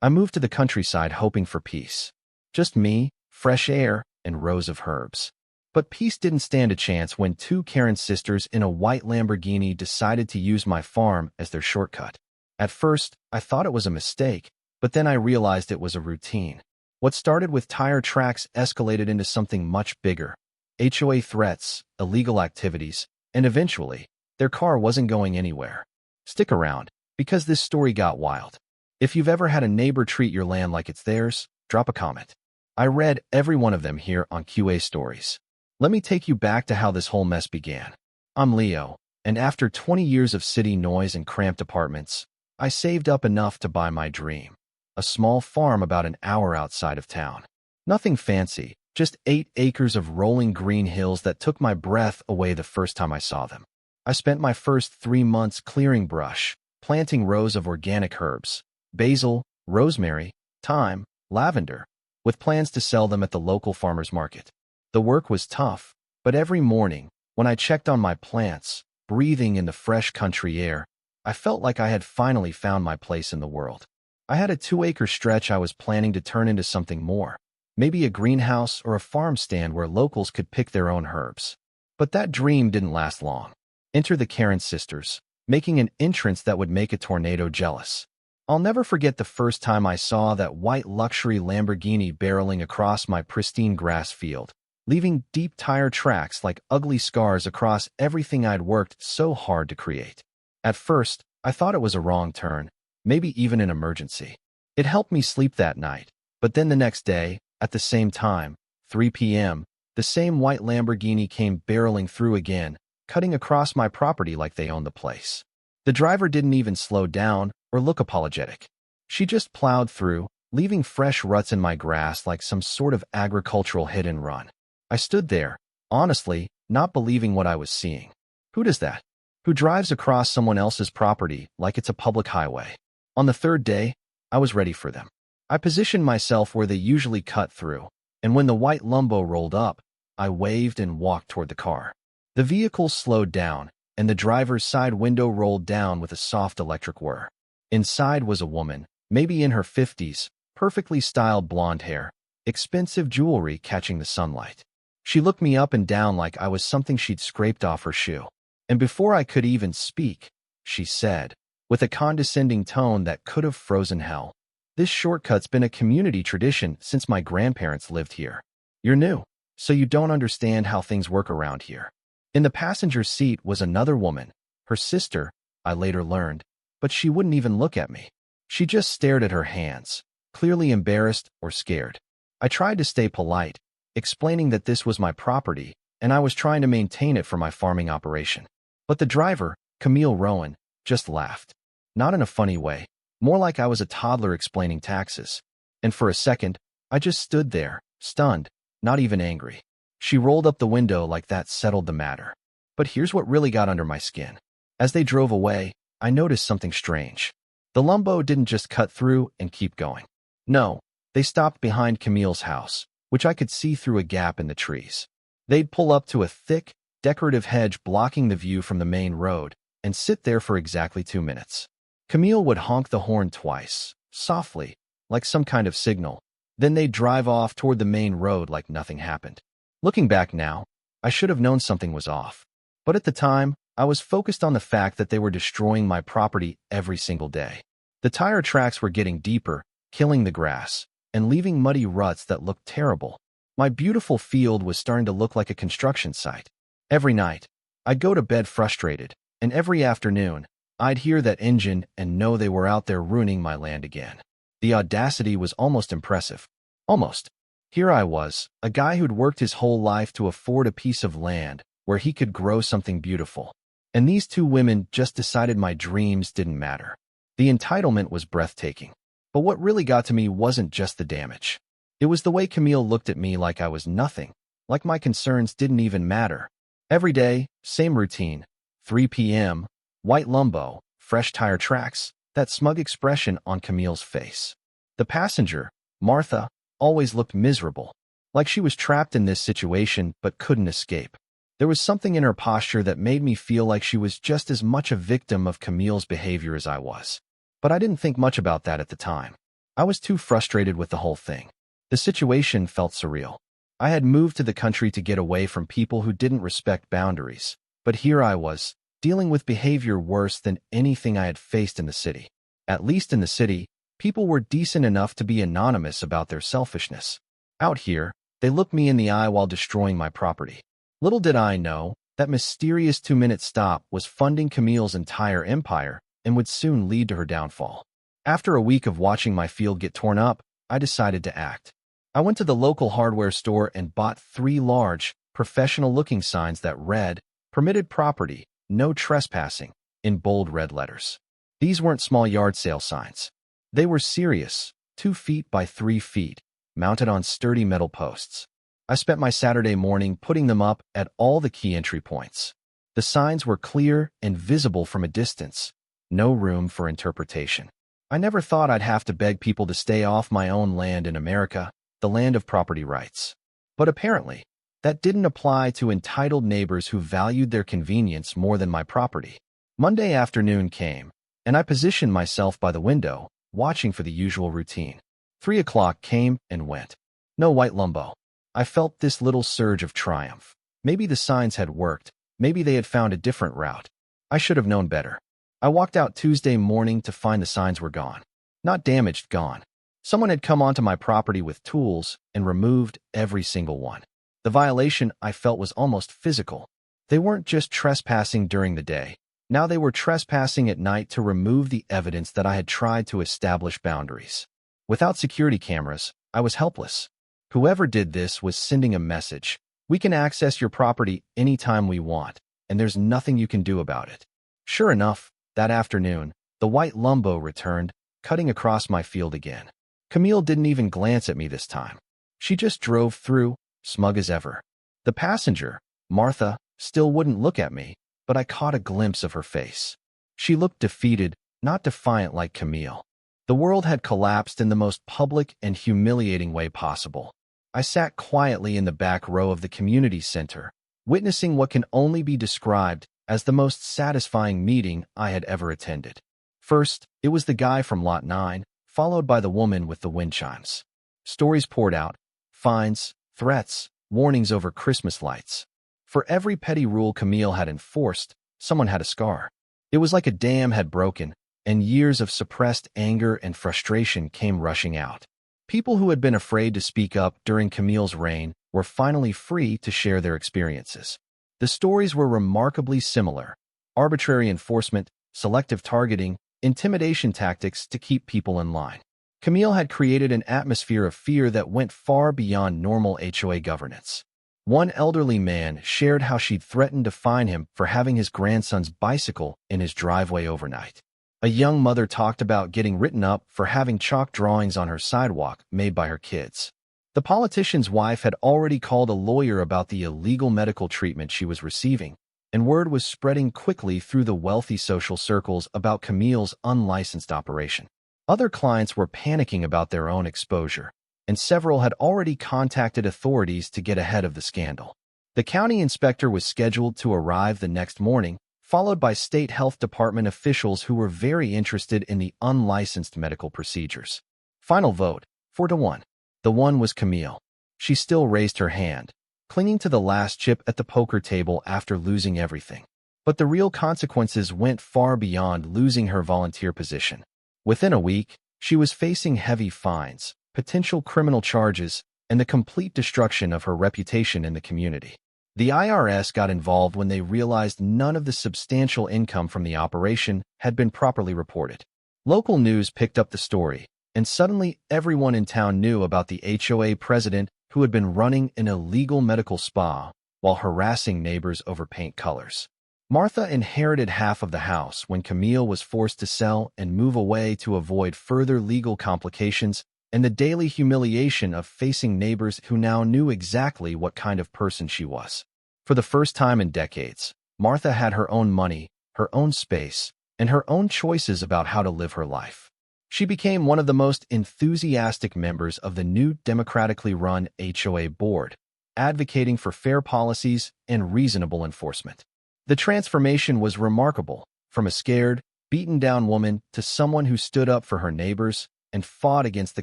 I moved to the countryside hoping for peace. Just me, fresh air, and rows of herbs. But peace didn't stand a chance when two Karen sisters in a white Lamborghini decided to use my farm as their shortcut. At first, I thought it was a mistake, but then I realized it was a routine. What started with tire tracks escalated into something much bigger. HOA threats, illegal activities, and eventually, their car wasn't going anywhere. Stick around, because this story got wild. If you've ever had a neighbor treat your land like it's theirs, drop a comment. I read every one of them here on QA Stories. Let me take you back to how this whole mess began. I'm Leo, and after 20 years of city noise and cramped apartments, I saved up enough to buy my dream. A small farm about an hour outside of town. Nothing fancy, just 8 acres of rolling green hills that took my breath away the first time I saw them. I spent my first 3 months clearing brush, planting rows of organic herbs, basil, rosemary, thyme, lavender, with plans to sell them at the local farmer's market. The work was tough, but every morning, when I checked on my plants, breathing in the fresh country air, I felt like I had finally found my place in the world. I had a 2-acre stretch I was planning to turn into something more, maybe a greenhouse or a farm stand where locals could pick their own herbs. But that dream didn't last long. Enter the Karen sisters, making an entrance that would make a tornado jealous. I'll never forget the first time I saw that white luxury Lamborghini barreling across my pristine grass field, leaving deep tire tracks like ugly scars across everything I'd worked so hard to create. At first, I thought it was a wrong turn, maybe even an emergency. It helped me sleep that night, but then the next day, at the same time, 3 p.m., the same white Lamborghini came barreling through again, cutting across my property like they owned the place. The driver didn't even slow down or look apologetic. She just plowed through, leaving fresh ruts in my grass like some sort of agricultural hit-and-run. I stood there, honestly, not believing what I was seeing. Who does that? Who drives across someone else's property like it's a public highway? On the third day, I was ready for them. I positioned myself where they usually cut through, and when the white Lambo rolled up, I waved and walked toward the car. The vehicle slowed down, and the driver's side window rolled down with a soft electric whir. Inside was a woman, maybe in her 50s, perfectly styled blonde hair, expensive jewelry catching the sunlight. She looked me up and down like I was something she'd scraped off her shoe. And before I could even speak, she said, with a condescending tone that could have frozen hell, "This shortcut's been a community tradition since my grandparents lived here. You're new, so you don't understand how things work around here." In the passenger seat was another woman, her sister, I later learned, but she wouldn't even look at me. She just stared at her hands, clearly embarrassed or scared. I tried to stay polite, explaining that this was my property and I was trying to maintain it for my farming operation. But the driver, Camille Rowan, just laughed. Not in a funny way, more like I was a toddler explaining taxes. And for a second, I just stood there, stunned, not even angry. She rolled up the window like that settled the matter. But here's what really got under my skin. As they drove away, I noticed something strange. The Lambo didn't just cut through and keep going. No, they stopped behind Camille's house, which I could see through a gap in the trees. They'd pull up to a thick, decorative hedge blocking the view from the main road, and sit there for exactly 2 minutes. Camille would honk the horn twice, softly, like some kind of signal. Then they'd drive off toward the main road like nothing happened. Looking back now, I should have known something was off. But at the time, I was focused on the fact that they were destroying my property every single day. The tire tracks were getting deeper, killing the grass, and leaving muddy ruts that looked terrible. My beautiful field was starting to look like a construction site. Every night, I'd go to bed frustrated, and every afternoon, I'd hear that engine and know they were out there ruining my land again. The audacity was almost impressive. Almost. Here I was, a guy who'd worked his whole life to afford a piece of land where he could grow something beautiful. And these two women just decided my dreams didn't matter. The entitlement was breathtaking. But what really got to me wasn't just the damage. It was the way Camille looked at me like I was nothing, like my concerns didn't even matter. Every day, same routine. 3 p.m., white Lambo, fresh tire tracks, that smug expression on Camille's face. The passenger, Martha, always looked miserable, like she was trapped in this situation but couldn't escape. There was something in her posture that made me feel like she was just as much a victim of Camille's behavior as I was. But I didn't think much about that at the time. I was too frustrated with the whole thing. The situation felt surreal. I had moved to the country to get away from people who didn't respect boundaries, but here I was, dealing with behavior worse than anything I had faced in the city. At least in the city, people were decent enough to be anonymous about their selfishness. Out here, they looked me in the eye while destroying my property. Little did I know, that mysterious 2-minute stop was funding Camille's entire empire and would soon lead to her downfall. After a week of watching my field get torn up, I decided to act. I went to the local hardware store and bought 3 large, professional-looking signs that read, "Permitted property, no trespassing," in bold red letters. These weren't small yard sale signs. They were serious, 2 feet by 3 feet, mounted on sturdy metal posts. I spent my Saturday morning putting them up at all the key entry points. The signs were clear and visible from a distance, no room for interpretation. I never thought I'd have to beg people to stay off my own land in America, the land of property rights. But apparently, that didn't apply to entitled neighbors who valued their convenience more than my property. Monday afternoon came, and I positioned myself by the window, watching for the usual routine. 3 o'clock came and went. No white lumbo. I felt this little surge of triumph. Maybe the signs had worked. Maybe they had found a different route. I should have known better. I walked out Tuesday morning to find the signs were gone. Not damaged, gone. Someone had come onto my property with tools and removed every single one. The violation, I felt, was almost physical. They weren't just trespassing during the day. Now they were trespassing at night to remove the evidence that I had tried to establish boundaries. Without security cameras, I was helpless. Whoever did this was sending a message. We can access your property anytime we want, and there's nothing you can do about it. Sure enough, that afternoon, the white lumbo returned, cutting across my field again. Camille didn't even glance at me this time. She just drove through, smug as ever. The passenger, Martha, still wouldn't look at me, but I caught a glimpse of her face. She looked defeated, not defiant like Camille. The world had collapsed in the most public and humiliating way possible. I sat quietly in the back row of the community center, witnessing what can only be described as the most satisfying meeting I had ever attended. First, it was the guy from Lot 9, followed by the woman with the wind chimes. Stories poured out, fines, threats, warnings over Christmas lights. For every petty rule Camille had enforced, someone had a scar. It was like a dam had broken, and years of suppressed anger and frustration came rushing out. People who had been afraid to speak up during Camille's reign were finally free to share their experiences. The stories were remarkably similar: arbitrary enforcement, selective targeting, intimidation tactics to keep people in line. Camille had created an atmosphere of fear that went far beyond normal HOA governance. One elderly man shared how she'd threatened to fine him for having his grandson's bicycle in his driveway overnight. A young mother talked about getting written up for having chalk drawings on her sidewalk made by her kids. The politician's wife had already called a lawyer about the illegal medical treatment she was receiving, and word was spreading quickly through the wealthy social circles about Camille's unlicensed operation. Other clients were panicking about their own exposure, and several had already contacted authorities to get ahead of the scandal. The county inspector was scheduled to arrive the next morning, followed by state health department officials who were very interested in the unlicensed medical procedures. Final vote, 4-1. The one was Camille. She still raised her hand, clinging to the last chip at the poker table after losing everything. But the real consequences went far beyond losing her volunteer position. Within a week, she was facing heavy fines, potential criminal charges, and the complete destruction of her reputation in the community. The IRS got involved when they realized none of the substantial income from the operation had been properly reported. Local news picked up the story, and suddenly everyone in town knew about the HOA president who had been running an illegal medical spa while harassing neighbors over paint colors. Martha inherited half of the house when Camille was forced to sell and move away to avoid further legal complications and the daily humiliation of facing neighbors who now knew exactly what kind of person she was. For the first time in decades, Martha had her own money, her own space, and her own choices about how to live her life. She became one of the most enthusiastic members of the new democratically run HOA board, advocating for fair policies and reasonable enforcement. The transformation was remarkable, from a scared, beaten-down woman to someone who stood up for her neighbors, and fought against the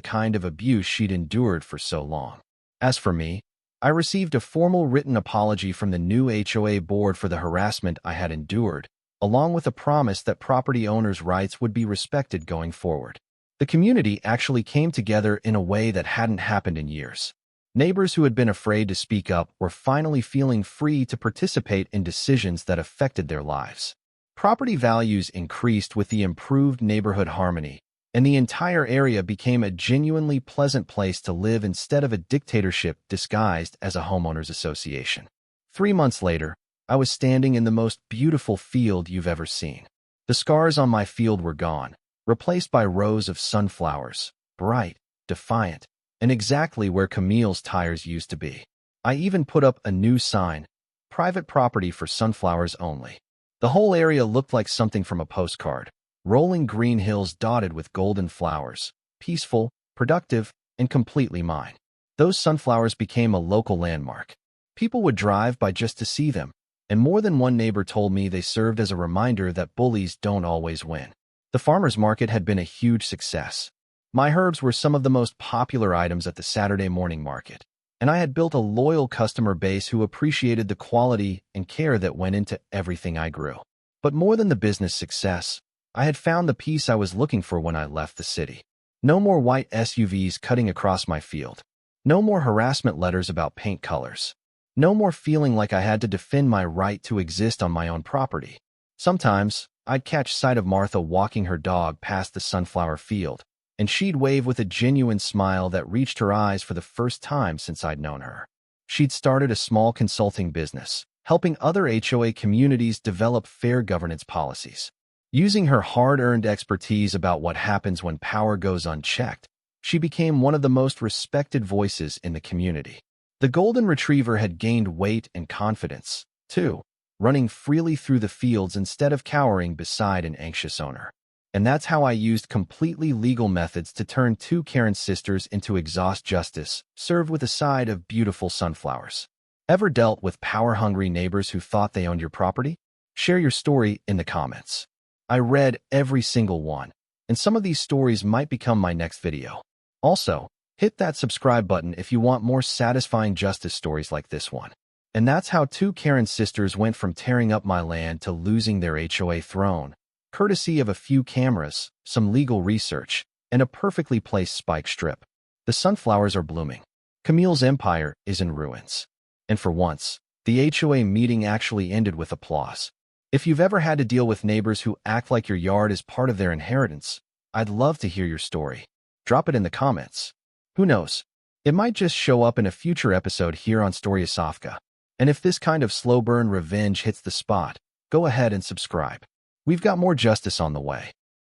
kind of abuse she'd endured for so long. As for me, I received a formal written apology from the new HOA board for the harassment I had endured, along with a promise that property owners' rights would be respected going forward. The community actually came together in a way that hadn't happened in years. Neighbors who had been afraid to speak up were finally feeling free to participate in decisions that affected their lives. Property values increased with the improved neighborhood harmony, and the entire area became a genuinely pleasant place to live instead of a dictatorship disguised as a homeowners association. 3 months later, I was standing in the most beautiful field you've ever seen. The scars on my field were gone, replaced by rows of sunflowers, bright, defiant, and exactly where Camille's tires used to be. I even put up a new sign, private property for sunflowers only. The whole area looked like something from a postcard. Rolling green hills dotted with golden flowers, peaceful, productive, and completely mine. Those sunflowers became a local landmark. People would drive by just to see them, and more than one neighbor told me they served as a reminder that bullies don't always win. The farmers market had been a huge success. My herbs were some of the most popular items at the Saturday morning market, and I had built a loyal customer base who appreciated the quality and care that went into everything I grew. But more than the business success, I had found the peace I was looking for when I left the city. No more white SUVs cutting across my field. No more harassment letters about paint colors. No more feeling like I had to defend my right to exist on my own property. Sometimes, I'd catch sight of Martha walking her dog past the sunflower field, and she'd wave with a genuine smile that reached her eyes for the first time since I'd known her. She'd started a small consulting business, helping other HOA communities develop fair governance policies. Using her hard-earned expertise about what happens when power goes unchecked, she became one of the most respected voices in the community. The golden retriever had gained weight and confidence, too, running freely through the fields instead of cowering beside an anxious owner. And that's how I used completely legal methods to turn 2 Karen sisters into exhaust justice, served with a side of beautiful sunflowers. Ever dealt with power-hungry neighbors who thought they owned your property? Share your story in the comments. I read every single one, and some of these stories might become my next video. Also, hit that subscribe button if you want more satisfying justice stories like this one. And that's how 2 Karen sisters went from tearing up my land to losing their HOA throne, courtesy of a few cameras, some legal research, and a perfectly placed spike strip. The sunflowers are blooming. Camille's empire is in ruins. And for once, the HOA meeting actually ended with applause. If you've ever had to deal with neighbors who act like your yard is part of their inheritance, I'd love to hear your story. Drop it in the comments. Who knows? It might just show up in a future episode here on Storia Sofka. And if this kind of slow burn revenge hits the spot, go ahead and subscribe. We've got more justice on the way.